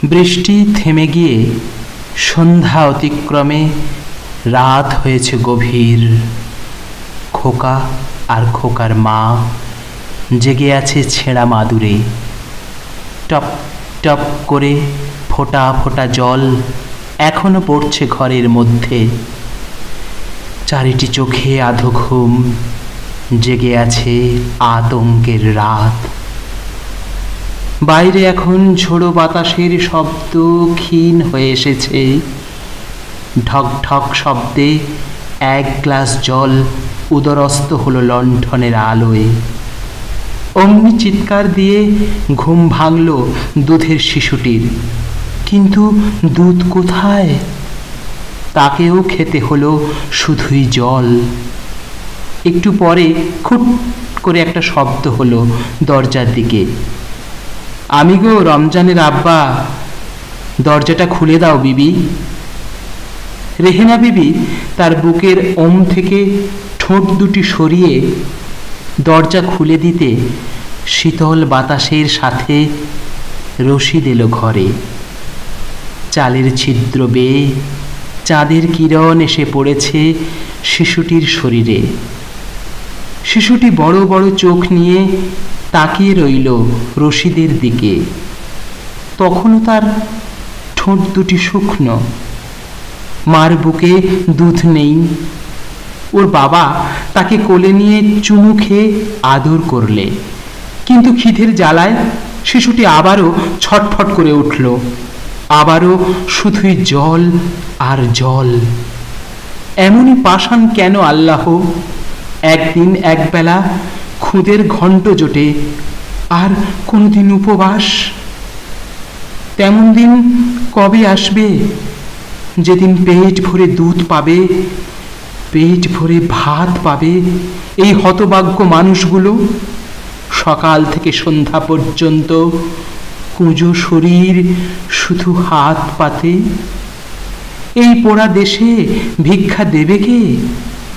বৃষ্টি থেমে গিয়ে সন্ধ্যা অতিক্রমে রাত হয়েছে গভীর। খোকা আর খোকার মা জেগে আছে ছেঁড়া মাদুরে। টপ টপ করে ফোঁটা ফোঁটা জল এখনো পড়ছে ঘরের মধ্যে। চারিটি চোখে আধো ঘুম, জেগে আছে আতঙ্কের রাত। বাইরে এখন ঝোড়ো বাতাসের শব্দ ক্ষীণ হয়ে এসেছে। ঢক ঢক শব্দে এক গ্লাস জল উদরস্থ হলো লণ্ঠনের আলোয়। অমনি চিৎকার দিয়ে ঘুম ভাঙল দুধের শিশুটির। কিন্তু দুধ কোথায়? তাকেও খেতে হলো শুধুই জল। একটু পরে খুট করে একটা শব্দ হলো দরজার দিকে। আমি গো, রমজানের আব্বা, দরজাটা খুলে দাও বিবি। রেহেনা বিবি তার বুকের ওম থেকে ঠোঁট দুটি সরিয়ে দরজা খুলে দিতে শীতল বাতাসের সাথে রশিদ এলো ঘরে। চালের ছিদ্র বেয়ে চাঁদের কিরণ এসে পড়েছে শিশুটির শরীরে। শিশুটি বড় বড় চোখ নিয়ে তাকিয়ে রইল রশিদের দিকে। তখনও তার ঠোঁট দুটি শুকনো। মার বুকে দুধ নেই। ওর বাবা তাকে কোলে নিয়ে চুমু খেয়ে আদর করলে। কিন্তু খিদের জ্বালায় শিশুটি আবারও ছটফট করে উঠল। আবারও শুধুই জল আর জল। এমনই পাষাণ কেন আল্লাহ? একদিন একবেলা খুদের ঘণ্ট জোটে, আর কোনোদিন উপবাস। তেমন দিন কবে আসবে যেদিন পেট ভরে দুধ পাবে, পেট ভরে ভাত পাবে এই হতভাগ্য মানুষগুলো? সকাল থেকে সন্ধ্যা পর্যন্ত কুঁজো শরীর শুধু হাত পাতে। এই পোড়া দেশে ভিক্ষা দেবে কে?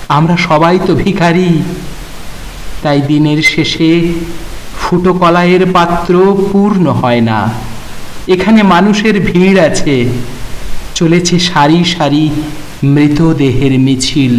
আমরা সবাই তো ভিখারি। তাই দিনের শেষে ফুটো কলাইয়ের পাত্র পূর্ণ হয় না। এখানে মানুষের ভিড় আছে, চলেছে সারি সারি মৃতদেহের মিছিল।